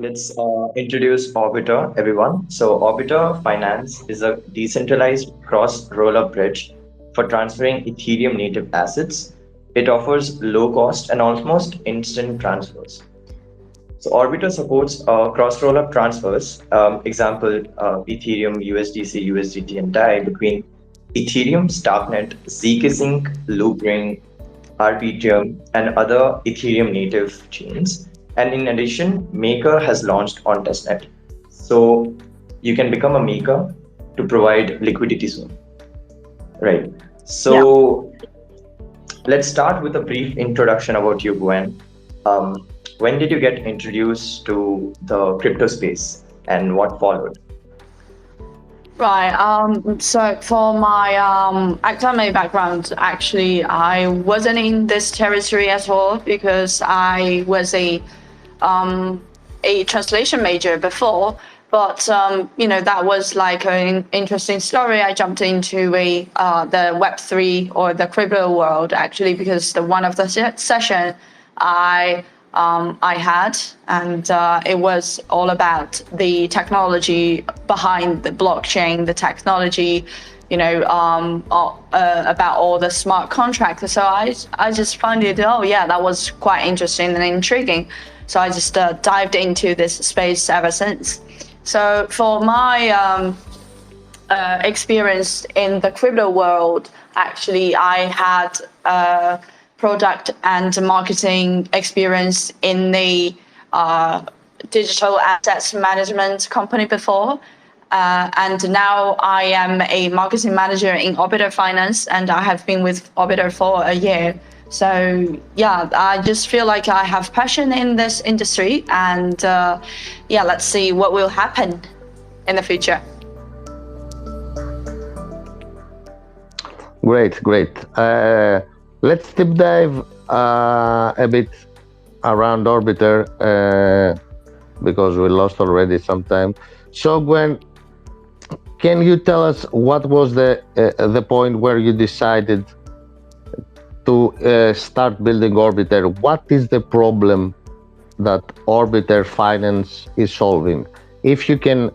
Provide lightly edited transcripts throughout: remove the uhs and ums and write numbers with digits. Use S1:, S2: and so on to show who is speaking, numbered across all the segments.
S1: let's introduce Orbiter, everyone. So, Orbiter Finance is a decentralized cross-roll-up bridge for transferring Ethereum native assets. It offers low cost and almost instant transfers. So, Orbiter supports cross-roll-up transfers, example, Ethereum, USDC, USDT, and DAI between Ethereum, Starknet, zkSync, Loopring, Arbitrum, and other Ethereum native chains. And in addition, Maker has launched on testnet. So you can become a maker to provide liquidity soon. Right.
S2: Yeah.
S1: So let's start with a brief introduction about you, Gwen. When did you get introduced to the crypto space and what followed?
S2: Right. So for my academic background, actually, I wasn't in this territory at all because I was a translation major before. But that was like an interesting story. I jumped into the Web3 or the crypto world actually because one of the session I had, and it was all about the technology behind the blockchain, the technology, about all the smart contracts. So I just found it, oh yeah, that was quite interesting and intriguing. So I just dived into this space ever since. So for my experience in the crypto world, actually, I had product and marketing experience in the digital assets management company before. And now I am a marketing manager in Orbiter Finance, and I have been with Orbiter for a year. So yeah, I just feel like I have passion in this industry, and let's see what will happen in the future.
S3: Great. Let's deep dive a bit around Orbiter because we lost already some time. So Gwen, can you tell us what was the point where you decided to start building Orbiter? What is the problem that Orbiter Finance is solving? If you can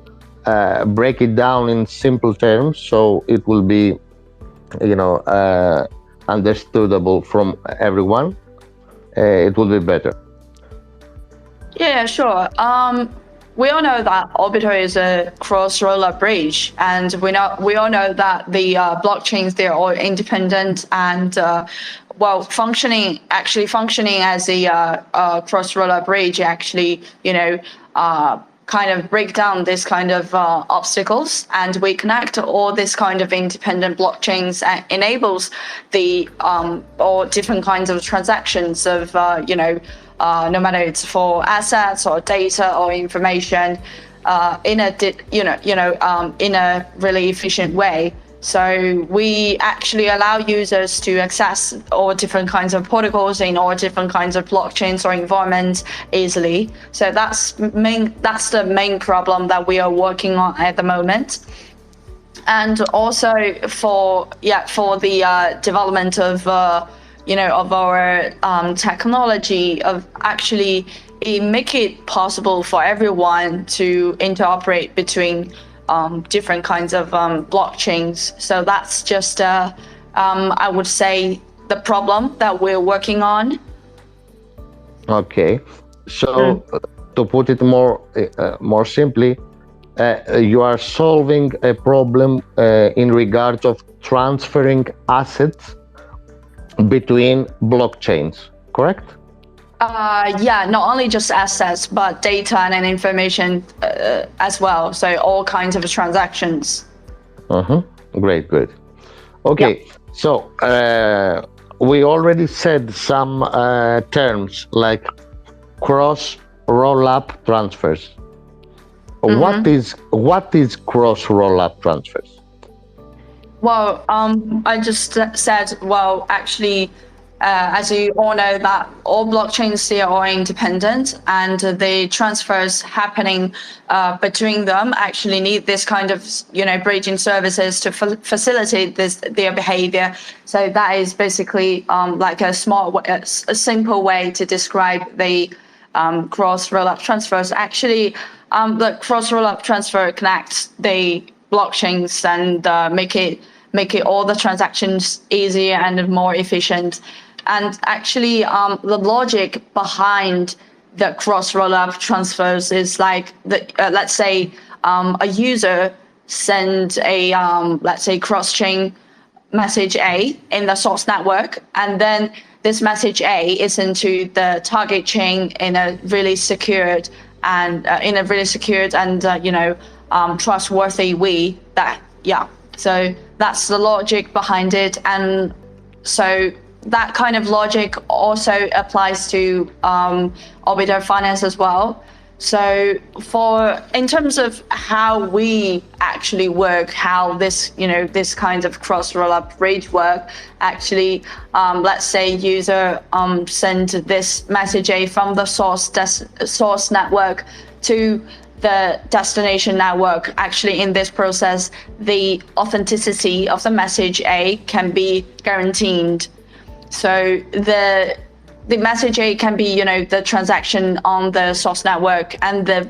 S3: break it down in simple terms, so it will be, understandable from everyone, it will be better.
S2: Yeah, sure. We all know that Orbiter is a cross-rollup bridge, and we all know that the blockchains, they're all independent and functioning as a cross-rollup bridge. Actually, kind of break down this kind of obstacles, and we connect all this kind of independent blockchains and enables the all different kinds of transactions of no matter it's for assets or data or information in a really efficient way. So we actually allow users to access all different kinds of protocols in all different kinds of blockchains or environments easily. So that's the main problem that we are working on at the moment. And also for the development of our technology, of actually make it possible for everyone to interoperate between different kinds of blockchains. So that's just, I would say, the problem that we're working on.
S3: Okay, so to put it more simply, you are solving a problem in regards of transferring assets between blockchains, correct?
S2: Not only just assets, but data and information as well. So all kinds of transactions.
S3: Great. Okay, so we already said some terms like cross-rollup transfers. What is cross-rollup transfers?
S2: Well, I just said, actually, as you all know, that all blockchains here are independent, and the transfers happening between them actually need this kind of bridging services to facilitate their behavior. So that is basically like a simple way to describe the cross-rollup transfers. Actually, the cross-rollup transfer connects the blockchains and make it all the transactions easier and more efficient. And actually, the logic behind the cross-rollup transfers is like let's say a user sends a let's say cross-chain message A in the source network, and then this message A is into the target chain in a really secured and trustworthy way. So that's the logic behind it, and so that kind of logic also applies to Orbiter Finance as well. So in terms of how we actually work, how this kind of cross-rollup bridge work, actually, let's say user send this message A from the source network to the destination network. Actually, in this process, the authenticity of the message A can be guaranteed. So the message A can be, the transaction on the source network, and the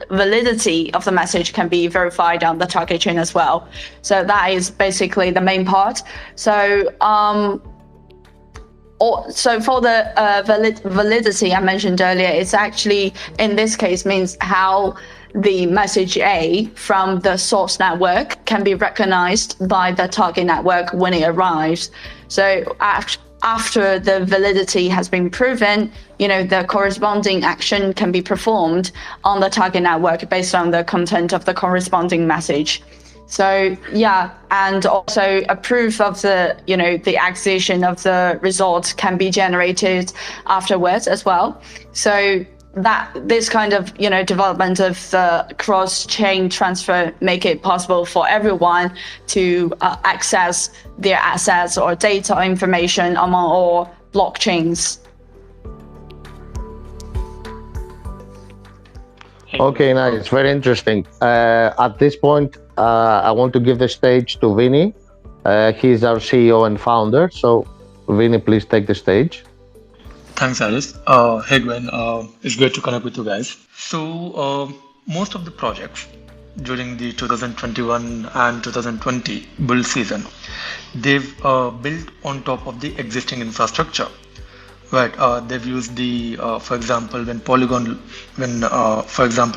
S2: validity of the message can be verified on the target chain as well. So that is basically the main part. So for the validity I mentioned earlier, it's actually in this case means how the message A from the source network can be recognized by the target network when it arrives. So after the validity has been proven, the corresponding action can be performed on the target network based on the content of the corresponding message. So and also a proof of the acquisition of the results can be generated afterwards as well. So that this kind of development of the cross-chain transfer make it possible for everyone to access their assets or data information among all blockchains.
S3: Okay, nice, very interesting. At this point, I want to give the stage to Vinny. He's our CEO and founder. So, Vinny, please take the stage.
S4: Thanks, Alice. Hey, Gwen. It's great to connect with you guys. So, most of the projects during the 2021 and 2020 build season, they've built on top of the existing infrastructure. Right. They've used for example,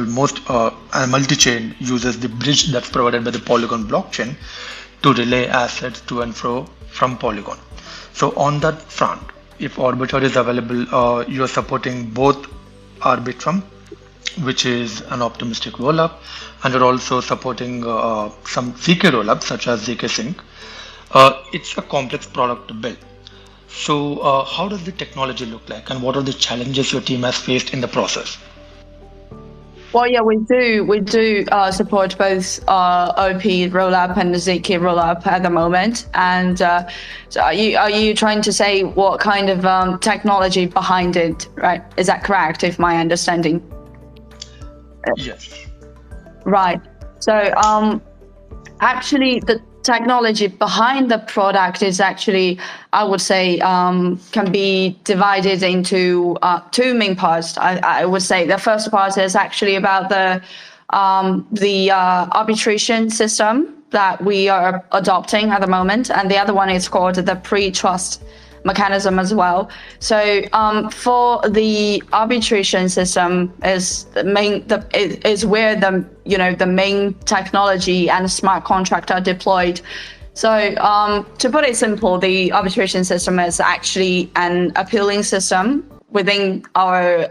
S4: most multi-chain uses the bridge that's provided by the Polygon blockchain to relay assets to and fro from Polygon. So on that front, if Orbiter is available, you are supporting both Arbitrum, which is an optimistic rollup, and you're also supporting some ZK rollups such as ZK Sync. It's a complex product to build. So how does the technology look like, and what are the challenges your team has faced in the process?
S2: Well, yeah, we do support both OP rollup and the ZK rollup at the moment. And so are you trying to say what kind of technology behind it, right? Is that correct, if my understanding?
S4: Yes.
S2: Right. So actually, the technology behind the product is actually, I would say, can be divided into two main parts. I would say the first part is actually about the arbitration system that we are adopting at the moment, and the other one is called the pre-trust mechanism as well. So for the arbitration system is where the main technology and smart contract are deployed. So to put it simple, the arbitration system is actually an appealing system within our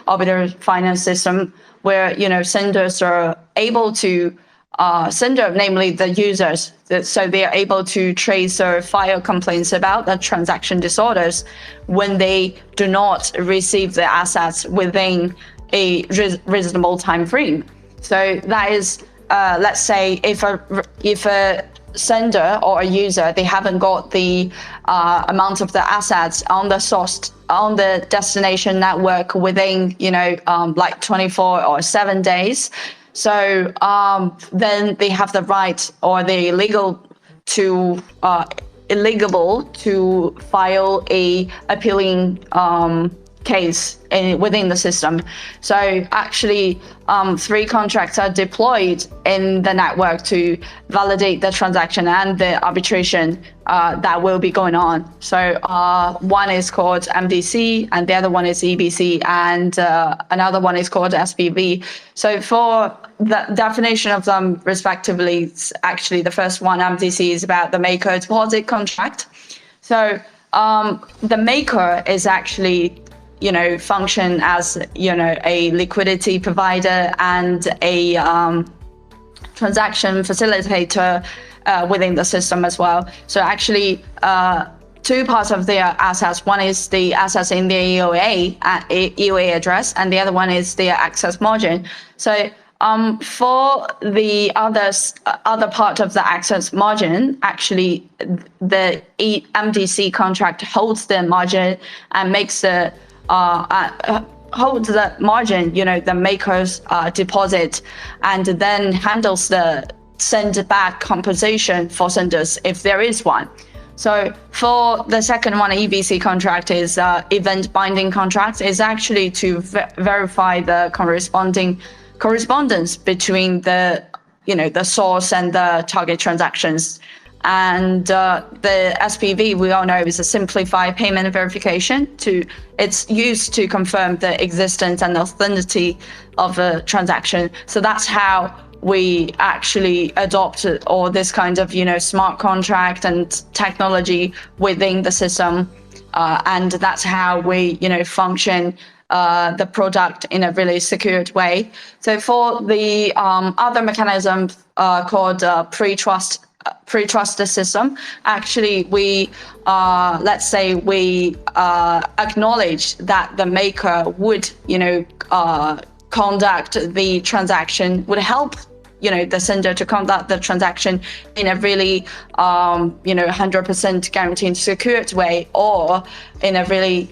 S2: Orbiter Finance system, where senders are able to namely the users, so they are able to trace or file complaints about the transaction disorders when they do not receive the assets within a reasonable time frame. So that is, let's say, if a sender or a user, they haven't got the amount of the assets on the destination network within like 24 or 7 days. So then they have the right, or they're illegible to file a appealing case within the system. So actually, 3 contracts are deployed in the network to validate the transaction and the arbitration that will be going on. So one is called MDC, and the other one is EBC, and another one is called SPV. So for the definition of them respectively, actually the first one, MDC, is about the maker deposit contract. So the maker is actually, function as, a liquidity provider and a transaction facilitator within the system as well. So actually, 2 parts of their assets. One is the assets in the EOA address, and the other one is their access margin. So for the other part of the access margin, actually, the MDC contract holds the margin and makes the holds the margin, the maker's deposit, and then handles the send back compensation for senders if there is one. So for the second one, EBC contract is event binding contract, is actually to verify the correspondence between the the source and the target transactions. And the SPV, we all know, is a simplified payment verification. It's used to confirm the existence and authenticity of a transaction. So that's how we actually adopted all this kind of smart contract and technology within the system, and that's how we function the product in a really secured way. So for the other mechanism called pre-trust system, actually we let's say we acknowledge that the maker would conduct the transaction, would help the sender to conduct the transaction in a really 100% guaranteed secured way, or in a really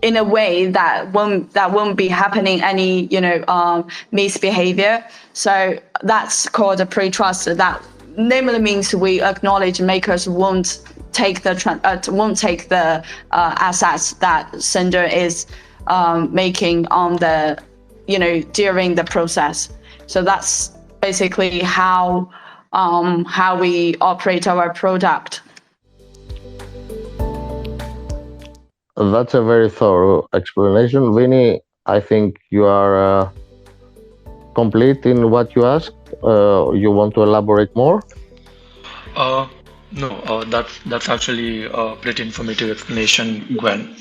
S2: in a way that won't be happening any misbehavior. So that's called a pre-trust. That namely means we acknowledge makers won't take the assets that sender is making on the during the process. So that's basically how we operate our product.
S3: That's a very thorough explanation. Vinny, I think you are complete in what you asked. You want to elaborate more?
S4: No, that's actually a pretty informative explanation, Gwen.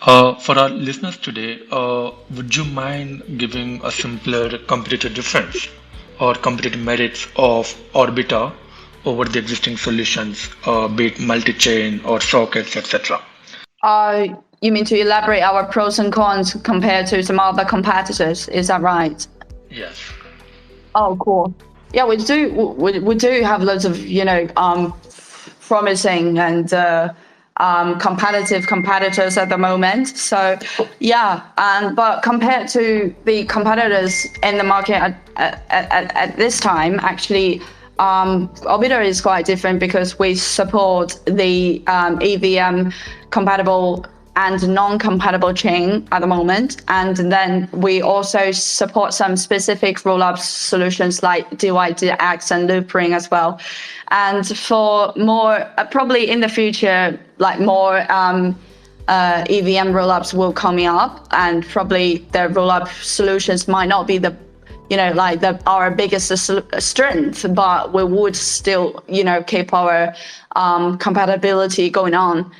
S4: For our listeners today, would you mind giving a simpler competitive difference or competitive merits of Orbiter over the existing solutions, be it multi-chain or sockets, etc.?
S2: You mean to elaborate our pros and cons compared to some other competitors? Is that right?
S4: Yes.
S2: Oh, cool. Yeah, we do have loads of promising and competitive competitors at the moment. So yeah, but compared to the competitors in the market at this time, actually, Orbiter is quite different because we support the EVM compatible and non-compatible chain at the moment. And then we also support some specific rollup solutions like DYDX and loopring as well. And for more, probably in the future, like more EVM rollups will coming up, and probably the rollup solutions might not be the our biggest strength, but we would still, keep our compatibility going on.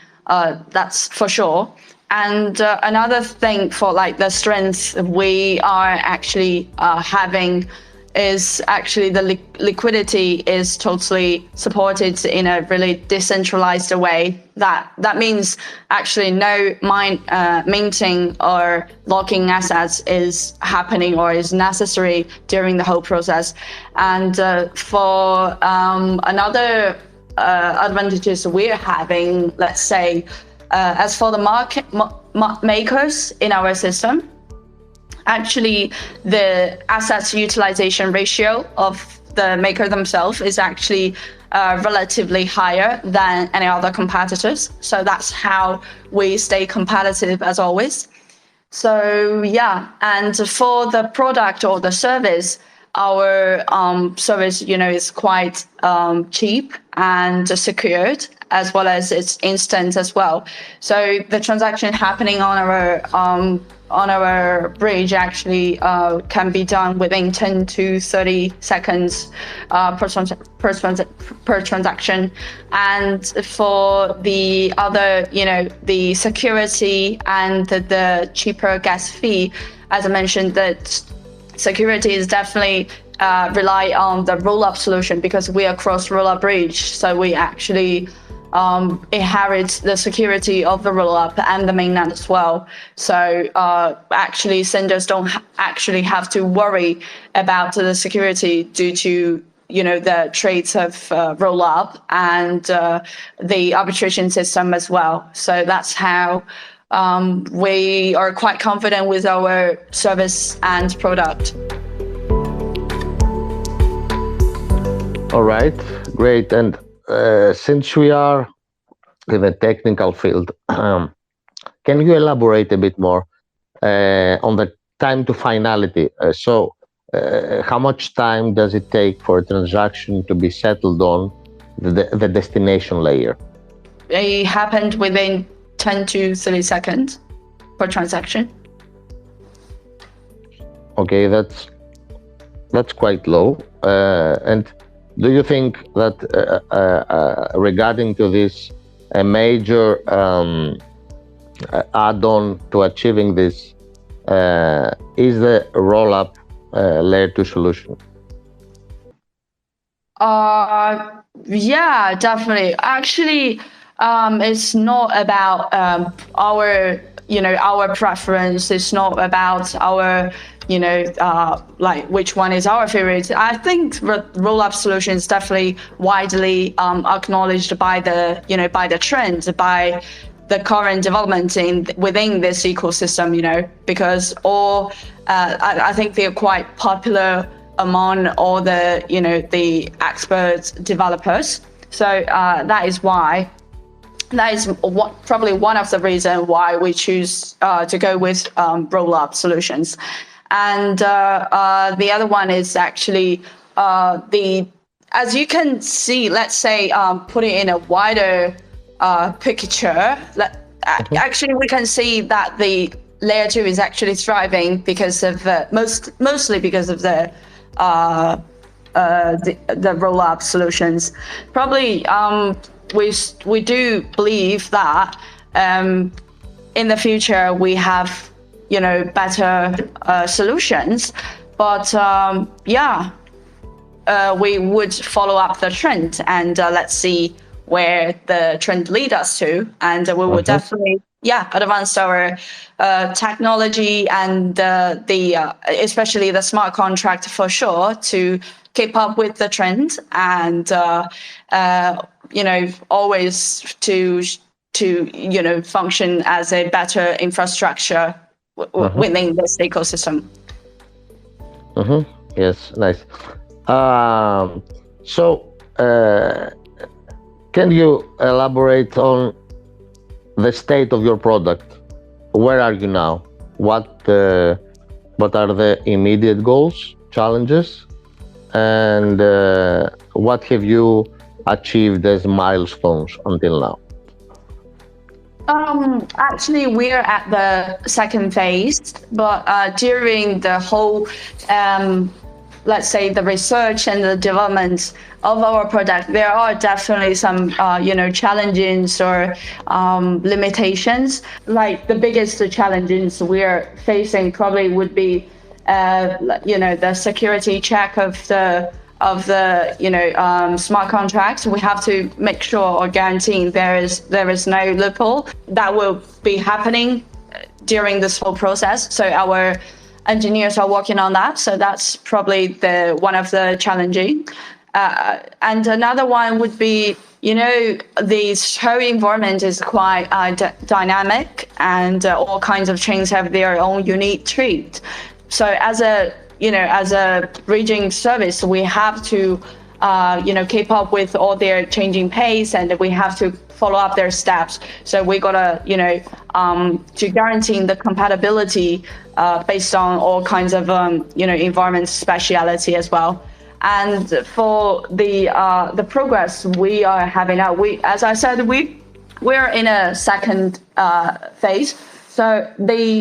S2: That's for sure. And another thing for the strengths we are actually having is actually the liquidity is totally supported in a really decentralized way. That means actually no minting or locking assets is happening or is necessary during the whole process. And for another advantages we're having, let's say, as for the market makers in our system, actually the assets utilization ratio of the maker themselves is actually relatively higher than any other competitors. So that's how we stay competitive as always. So yeah, and for the product or the service, our service, is quite cheap and secured, as well as it's instant as well. So the transaction happening on our bridge actually can be done within 10 to 30 seconds per transaction. And for the other, the security and the cheaper gas fee, as I mentioned, that security is definitely rely on the roll-up solution because we are cross-rollup bridge. So we actually inherit the security of the roll-up and the mainnet as well. So actually senders don't actually have to worry about the security due to the trades of roll-up and the arbitration system as well. So that's how we are quite confident with our service and product.
S3: All right, great. And since we are in the technical field, can you elaborate a bit more on the time to finality? So how much time does it take for a transaction to be settled on the destination layer?
S2: It happened within 10 to 30 seconds per transaction.
S3: Okay, that's quite low. And do you think that regarding to this, a major add-on to achieving this is the roll-up layer 2 solution?
S2: Yeah, definitely. Actually, it's not about our preference. It's not about our like which one is our favorite. I think roll-up solution is definitely widely acknowledged by the trends, by the current development within this ecosystem, because I think they're quite popular among all the the expert developers. So that is probably one of the reasons why we choose to go with roll-up solutions. And the other one is actually as you can see, let's say put it in a wider picture. Actually, we can see that the layer 2 is actually thriving because of mostly because of the roll-up solutions. Probably we do believe that in the future we have better solutions, but we would follow up the trend and let's see where the trend lead us to, and we will definitely advance our technology and especially the smart contract for sure to keep up with the trend and always to function as a better infrastructure within this ecosystem.
S3: Yes, nice. So can you elaborate on the state of your product? Where are you now? What are the immediate goals, challenges, and what have you achieved as milestones until now?
S2: Actually, we're at the second phase, but during the whole, let's say, the research and the development of our product, there are definitely some, challenges or limitations. Like the biggest challenges we're facing probably would be, the security check of the smart contracts. We have to make sure or guarantee there is no loophole that will be happening during this whole process. So our engineers are working on that. So that's probably one of the challenging. And another one would be, this whole environment is quite dynamic, and all kinds of chains have their own unique treat. So as a bridging service, we have to keep up with all their changing pace, and we have to follow up their steps. So we gotta, to guarantee the compatibility based on all kinds of, environment speciality as well. And for the progress we are having now, as I said, we're in a second phase. So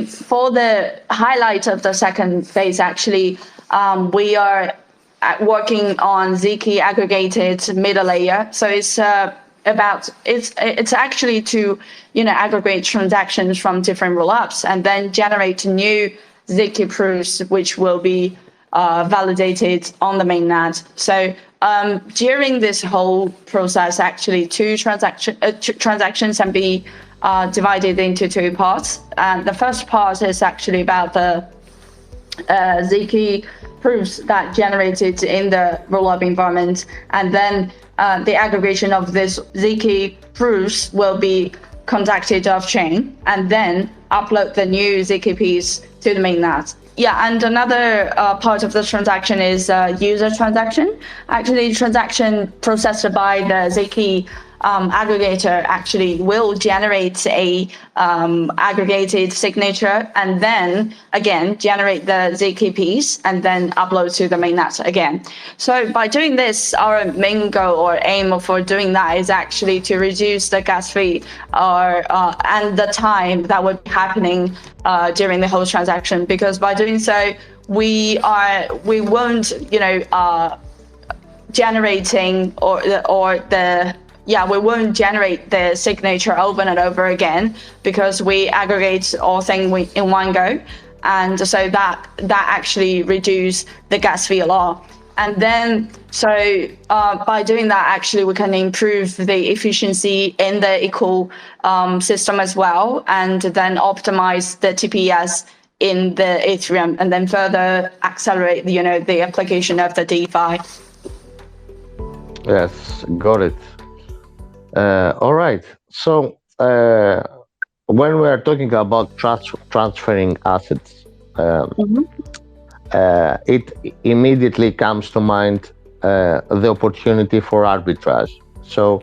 S2: for the highlight of the second phase, actually, we are working on Zkey aggregated middle layer. So it's actually to aggregate transactions from different rollups and then generate new Zkey proofs, which will be validated on the mainnet. So during this whole process, actually, transactions can be divided into two parts. And the first part is actually about the Zkey proofs that generated in the rollup environment, and then the aggregation of this Zkey proofs will be conducted off chain, and then upload the new Zkey piece to the mainnet. Yeah, and another part of the transaction is user transaction. Actually, transaction processed by the Zkey aggregator actually will generate a aggregated signature, and then again generate the Zkey piece and then upload to the mainnet again. So by doing this, our main goal or aim for doing that is actually to reduce the gas fee and the time that would be happening during the whole transaction, because by doing so we won't we won't generate the signature over and over again, because we aggregate all things in one go, and so that actually reduce the gas fee a lot. And then by doing that, actually we can improve the efficiency in the ecosystem as well, and then optimize the TPS in the Ethereum, and then further accelerate the application of the DeFi.
S3: Yes, got it. All right. So when we are talking about transferring assets, it immediately comes to mind the opportunity for arbitrage. So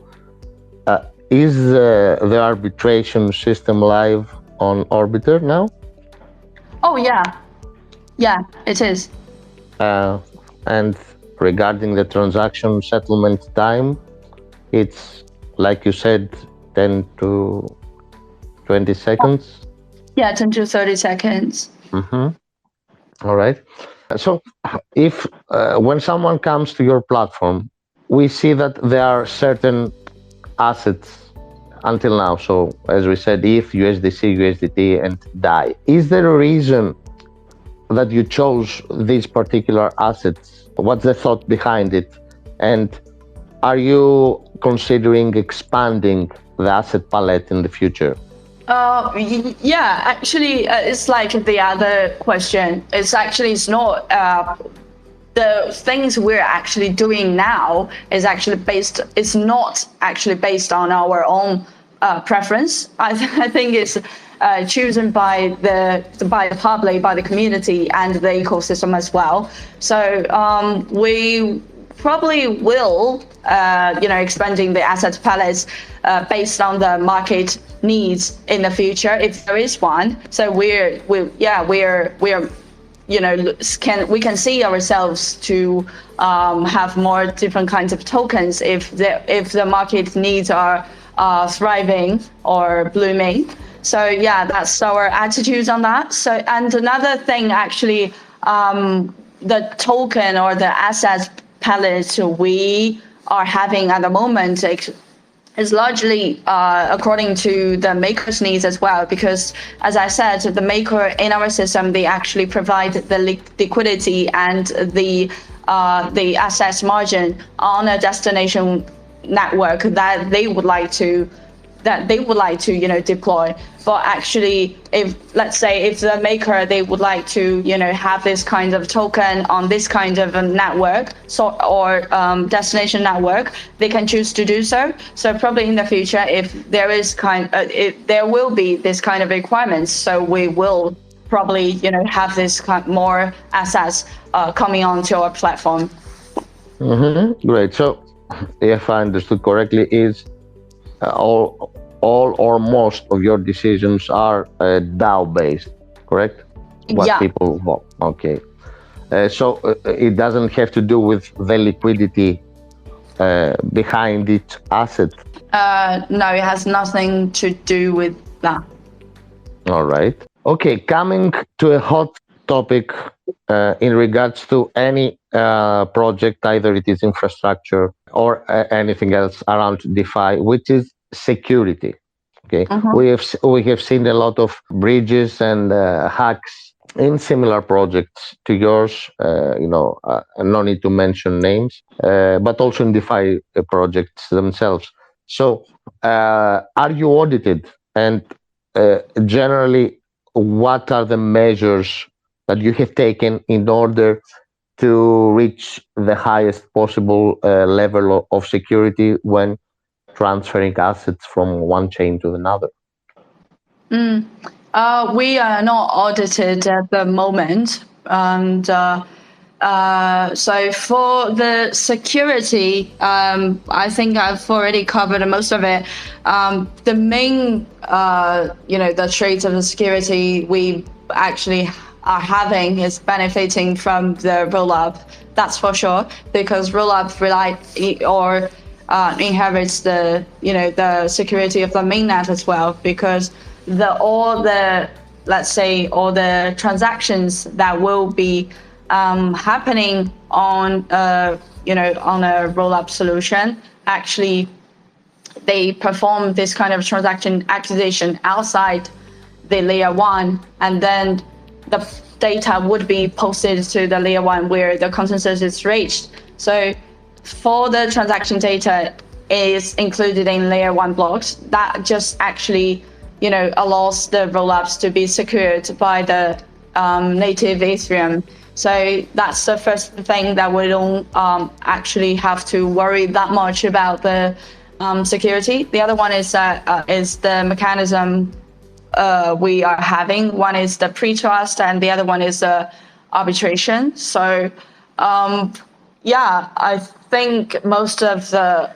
S3: is the arbitration system live on Orbiter now?
S2: Oh, yeah. Yeah, it is.
S3: And regarding the transaction settlement time, it's, like you said, 10 to 20 seconds?
S2: Yeah, 10 to 30 seconds.
S3: All right. So if when someone comes to your platform, we see that there are certain assets until now. So as we said, ETH, USDC, USDT, and DAI. Is there a reason that you chose these particular assets? What's the thought behind it? And are you considering expanding the asset palette in the future?
S2: Yeah, actually, it's like the other question. It's not the things we're actually doing now is actually it's not actually based on our own preference. I think it's chosen by the public, by the community, and the ecosystem as well. So we probably will, expanding the asset palettes based on the market needs in the future, if there is one. So we can see ourselves to have more different kinds of tokens if the market needs are thriving or blooming. So yeah, that's our attitudes on that. So, and another thing, actually, the token or the assets palette we are having at the moment is largely according to the maker's needs as well, because as I said, the maker in our system, they actually provide the liquidity and the access margin on a destination network that they would like to deploy. But actually, if let's say if the maker they would like to have this kind of token on this kind of a network or destination network, they can choose to do so. So probably in the future, if there is there will be this kind of requirements, so we will probably have this more assets coming onto our platform.
S3: Great. So, if I understood correctly, is all or most of your decisions are DAO based, correct? What
S2: Yeah.
S3: people vote. Okay. So it doesn't have to do with the liquidity behind each asset.
S2: No, it has nothing to do with that.
S3: All right. Okay. Coming to a hot topic in regards to any project, either it is infrastructure or anything else around DeFi, which is security. Okay,
S2: Mhm.
S3: we have seen a lot of breaches and hacks in similar projects to yours. No need to mention names, but also in DeFi projects themselves. So, are you audited? And generally, what are the measures that you have taken in order to reach the highest possible level of security when transferring assets from one chain to another?
S2: We are not audited at the moment, and so for the security, I think I've already covered most of it. The main, the traits of the security we actually are having is benefiting from the rollup. That's for sure, because rollup inherits the security of the mainnet as well, because all the transactions that will be happening on on a rollup solution, actually they perform this kind of transaction acquisition outside the layer one, and then the data would be posted to the layer one where the consensus is reached. So for the transaction data is included in layer one blocks, that just actually allows the rollups to be secured by the native Ethereum. So that's the first thing that we don't actually have to worry that much about the security. The other one is the mechanism we are having. One is the pre-trust, and the other one is arbitration. So I think most of the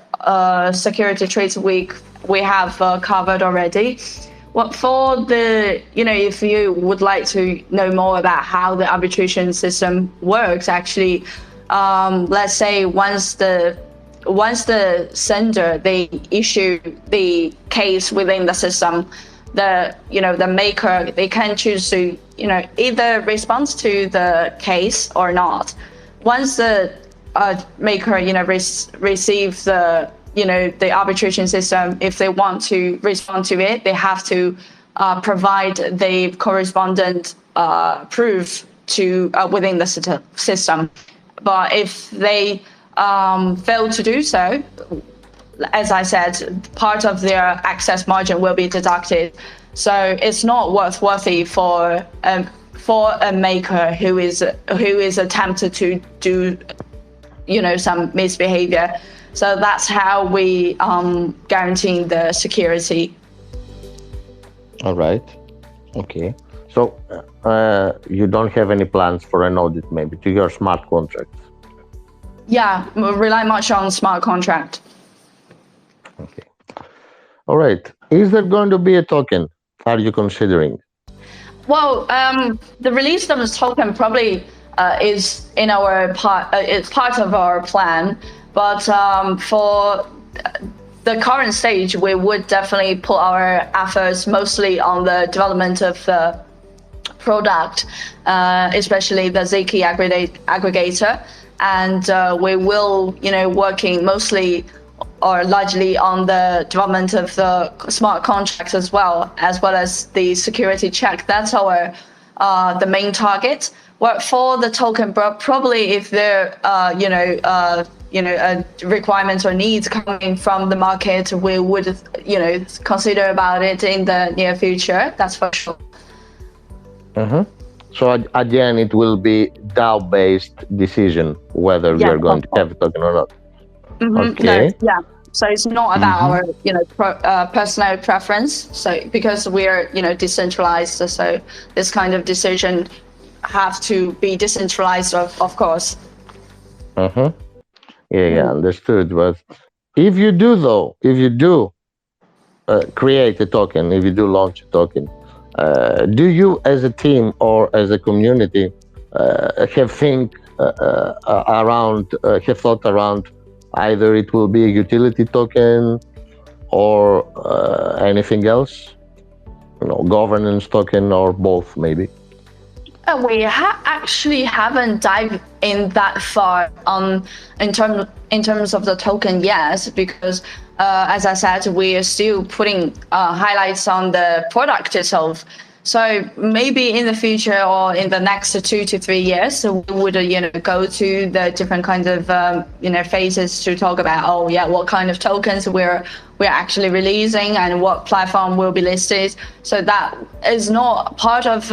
S2: security traits we have covered already. Well, for the, if you would like to know more about how the arbitration system works, actually, let's say once the sender, they issue the case within the system, the maker, they can choose to either respond to the case or not. Once the maker receive the arbitration system, if they want to respond to it, they have to provide the correspondent proof to within the system. But if they fail to do so, as I said, part of their access margin will be deducted. So it's not worthy for a maker who is attempted to do some misbehavior. So that's how we guarantee the security.
S3: All right. Okay. So you don't have any plans for an audit, maybe, to your smart contracts?
S2: Yeah, we rely much on smart contract.
S3: Okay. All right. Is there going to be a token? Are you considering?
S2: Well, the release of this token probably is in our it's part of our plan. But for the current stage, we would definitely put our efforts mostly on the development of the product, especially the Ziki aggregator. And we will, working mostly or largely on the development of the smart contracts as well as the security check. That's our the main target. Well, for the token, probably if there requirements or needs coming from the market, we would consider about it in the near future. That's for sure.
S3: Mm-hmm. So again, it will be DAO-based decision whether we are going to have a token or not.
S2: Mm-hmm.
S3: Okay.
S2: No, yeah. So it's not about our personal preference. So because we're decentralized, so this kind of decision have to be decentralized, of course.
S3: Mm-hmm. Yeah, understood. But if you do create a token, if you do launch a token, do you as a team or as a community have thought around either it will be a utility token or anything else, governance token or both maybe?
S2: We actually haven't dived in that far in terms of the token yet, because as I said, we are still putting highlights on the product itself. So maybe in the future or in the next 2 to 3 years, we would go to the different kinds of phases to talk about what kind of tokens we're actually releasing and what platform will be listed. So that is not part of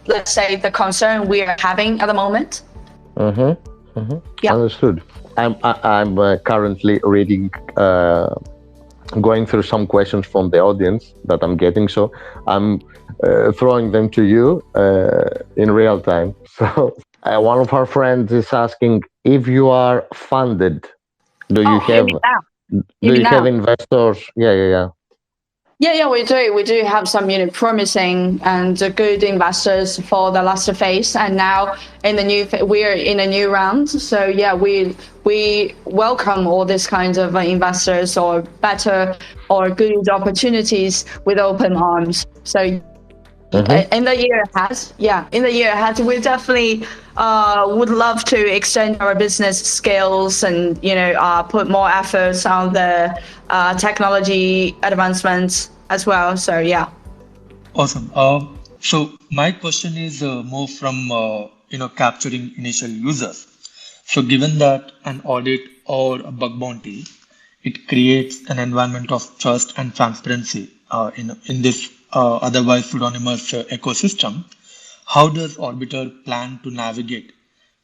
S2: let's say the concern we are having at the moment. Yeah.
S3: Understood. I'm currently reading, going through some questions from the audience that I'm getting, so I'm throwing them to you in real time. So one of our friends is asking if you are funded. Do you have investors? Yeah.
S2: Yeah, we do. We do have some promising and good investors for the last phase, and now we're in a new round. So yeah, we welcome all these kinds of investors or better or good opportunities with open arms. So in the year ahead, we definitely would love to extend our business skills and put more efforts on the technology advancements as well. So yeah.
S4: Awesome. So my question is more from capturing initial users. So given that an audit or a bug bounty, it creates an environment of trust and transparency in this otherwise pseudonymous ecosystem. How does Orbiter plan to navigate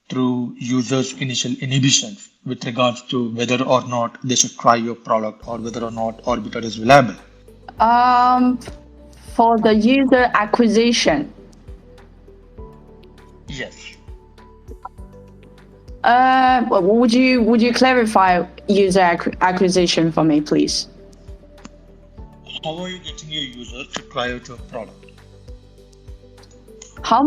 S4: through users' initial inhibitions with regards to whether or not they should try your product or whether or not Orbiter is reliable?
S2: For the user acquisition.
S4: Yes.
S2: Would you clarify user acquisition for me, please?
S4: How are you getting your users to try out your product?
S3: How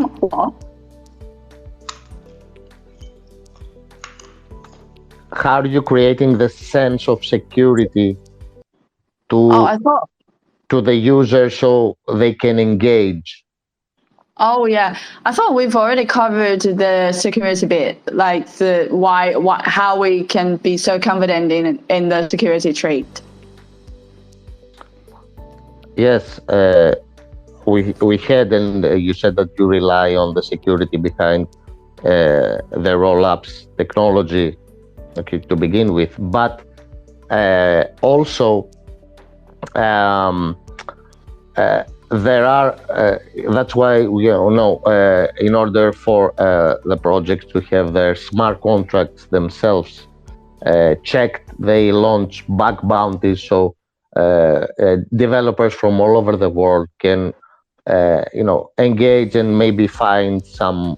S3: are you creating the sense of security to the user so they can engage?
S2: Oh yeah, I thought we've already covered the security bit, like how we can be so confident in the security trait.
S3: Yes, we had, and you said that you rely on the security behind the roll-ups technology, okay, to begin with, but also there are. That's why we know in order for the projects to have their smart contracts themselves checked, they launch bug bounties, so developers from all over the world can engage and maybe find some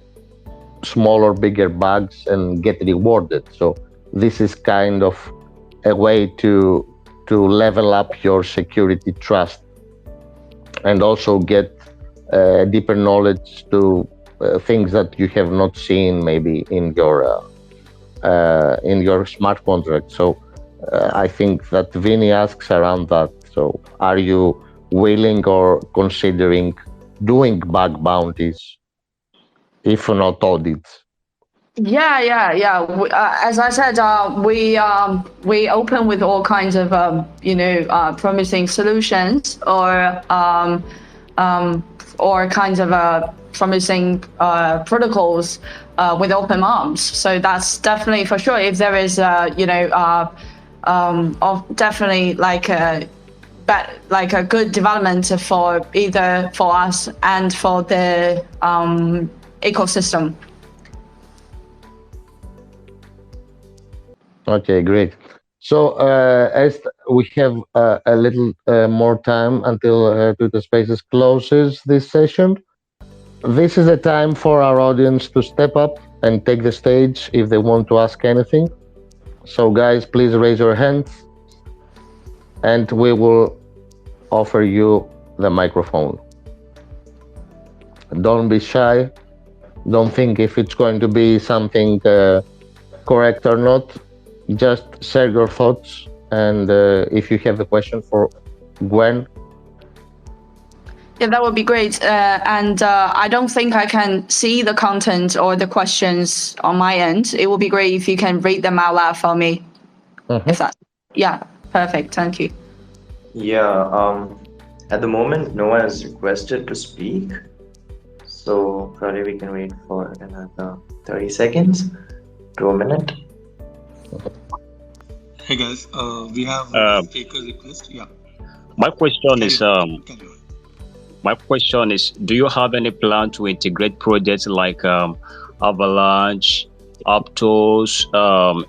S3: small or bigger bugs and get rewarded. So this is kind of a way to level up your security trust and also get deeper knowledge to things that you have not seen maybe in your smart contract. So I think that Vinny asks around that. So are you willing or considering doing bug bounties, if not audits?
S2: Yeah. As I said, we open with all kinds of promising solutions or kinds of promising protocols with open arms. So that's definitely for sure. If there is definitely like a good development for either for us and for the ecosystem.
S3: Okay, great. So as we have a little more time until Twitter Spaces closes this session, this is a time for our audience to step up and take the stage if they want to ask anything. So, guys, please raise your hands and we will offer you the microphone. Don't be shy. Don't think if it's going to be something correct or not. Just share your thoughts. And if you have a question for Gwen,
S2: Yeah, that would be great. And I don't think I can see the content or the questions on my end. It would be great if you can read them out loud for me. If that, yeah, perfect. Thank you.
S1: Yeah, at the moment, no one has requested to speak. So probably we can wait for another 30 seconds to a minute.
S4: Hey guys, we have
S5: Uh,
S4: speaker request. Yeah,
S5: my question is
S4: carry on. Carry on.
S5: my question is, do you have any plan to integrate projects like Avalanche, Aptos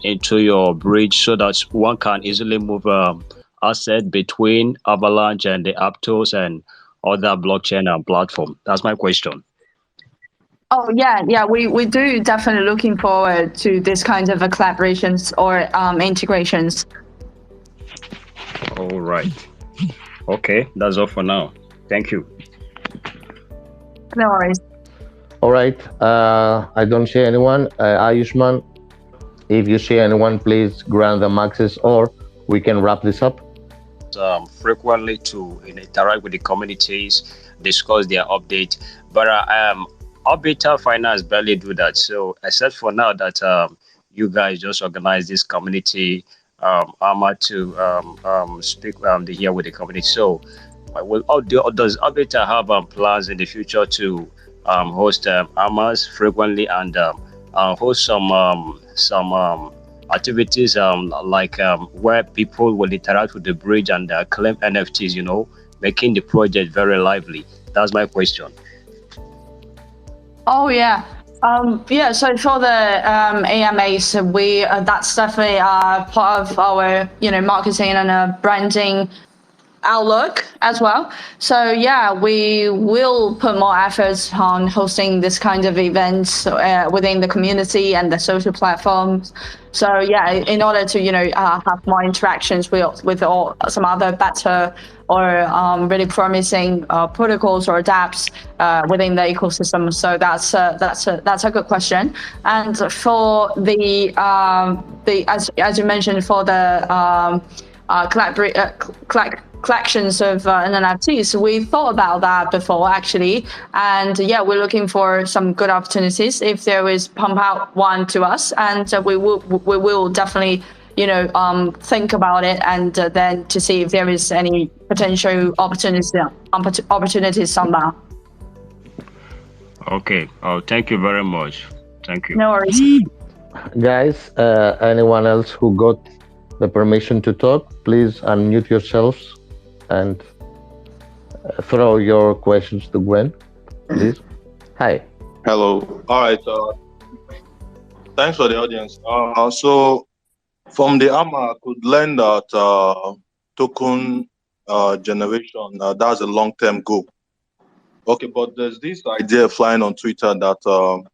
S5: into your bridge so that one can easily move asset between Avalanche and the Aptos and other blockchain and platform? That's my question.
S2: Oh yeah, we do definitely looking forward to this kind of collaborations or integrations.
S5: All right. Okay, that's all for now. Thank you.
S2: No worries.
S3: all right. I don't see anyone. Ayushman, if you see anyone, please grant them access or we can wrap this up.
S5: Frequently to interact with the communities, discuss their update. But Orbital Finance barely do that. So except for now that you guys just organize this community, Ama to speak here with the community. So does Orbital have plans in the future to host Amas frequently and host some activities like where people will interact with the bridge and claim NFTs, making the project very lively? That's my question.
S2: Oh yeah. Yeah, so for the AMAs, we that's definitely part of our marketing and branding outlook as well. So yeah, we will put more efforts on hosting this kind of events within the community and the social platforms. So yeah, in order to have more interactions with some other better or really promising protocols or dApps within the ecosystem. So that's a good question. And for the as you mentioned, for the collections of NFTs. We thought about that before actually, and yeah, we're looking for some good opportunities. If there is pump out one to us, and we will definitely think about it, and then to see if there is any potential opportunities on that.
S5: Okay. Oh, thank you very much. Thank you.
S2: No worries.
S3: Guys, anyone else who got the permission to talk, please unmute yourselves and throw your questions to Gwen, please. Hi.
S6: Hello. All right. Thanks for the audience. So from the AMA, I could learn that token generation, that's a long-term goal. Okay, but there's this idea flying on Twitter that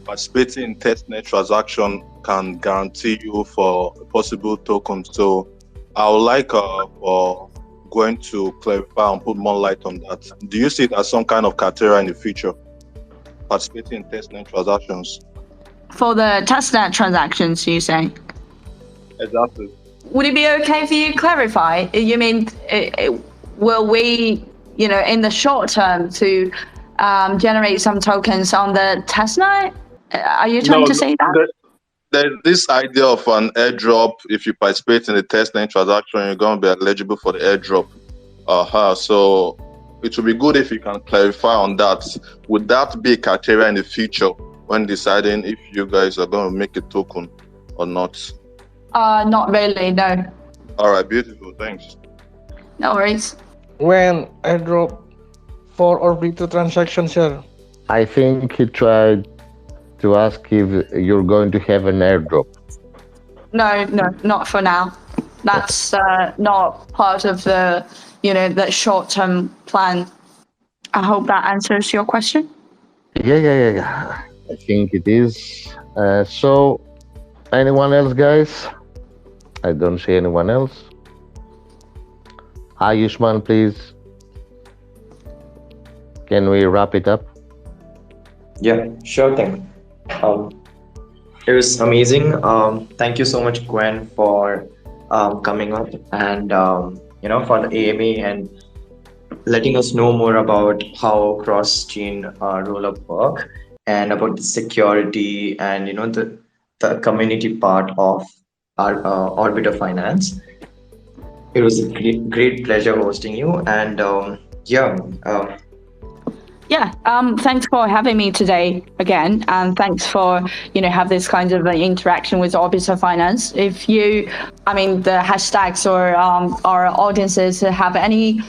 S6: participating in testnet transaction can guarantee you for a possible token. So I would like for Gwen to clarify and put more light on that. Do you see it as some kind of criteria in the future, participating in testnet transactions?
S2: For the testnet transactions, you say?
S6: Exactly.
S2: Would it be okay for you to clarify? You mean, will we, in the short term, to generate some tokens on the testnet? Are you trying to say that?
S6: There's this idea of an airdrop. If you participate in the testnet transaction, you're going to be eligible for the airdrop. So it would be good if you can clarify on that. Would that be a criteria in the future when deciding if you guys are going to make a token or not?
S2: Not really, no.
S6: All right, beautiful. Thanks.
S2: No worries.
S7: When airdrop for orbital transactions, sir?
S3: I think he tried to ask if you're going to have an airdrop.
S2: No, not for now. That's not part of the, the short-term plan. I hope that answers your question.
S3: Yeah. I think it is. So, anyone else, guys? I don't see anyone else. Ayushman, please, can we wrap it up?
S1: Yeah, sure thing. Um, it was amazing. Thank you so much, Gwen, for coming up and for the AMA and letting us know more about how cross-chain roll-up work and about the security and the community part of our Orbiter Finance. It was a great pleasure hosting you, and yeah,
S2: Yeah, thanks for having me today again, and thanks for have this kind of interaction with Orbiter Finance. If the hashtags or our audiences have any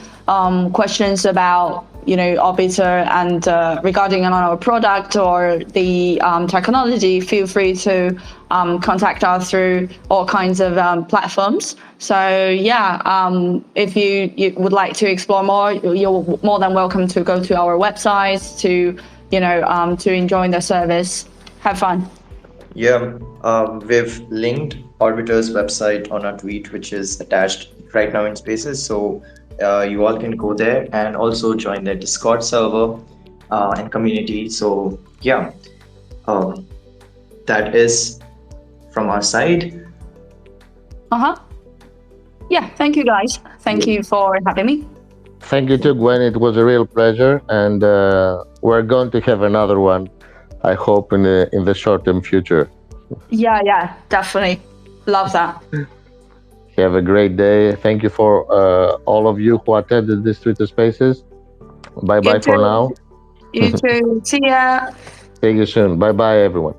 S2: questions about Orbiter and regarding on our product or the technology, feel free to contact us through all kinds of platforms. So yeah, if you would like to explore more, you're more than welcome to go to our website to enjoy the service. Have fun.
S1: yeah. We've linked Orbiter's website on our tweet, which is attached right now in Spaces. So you all can go there and also join their Discord server and community. So yeah, um, that is from our side.
S2: Uh-huh. Yeah, thank you guys. Thank you for having me.
S3: Thank you too, Gwen. It was a real pleasure, and we're going to have another one. I hope in the short term future.
S2: Yeah, definitely. Love that.
S3: Have a great day. Thank you for all of you who attended this Twitter Spaces. Bye bye
S2: You
S3: for
S2: too.
S3: now.
S2: You too. See ya.
S3: See you soon. Bye bye, everyone.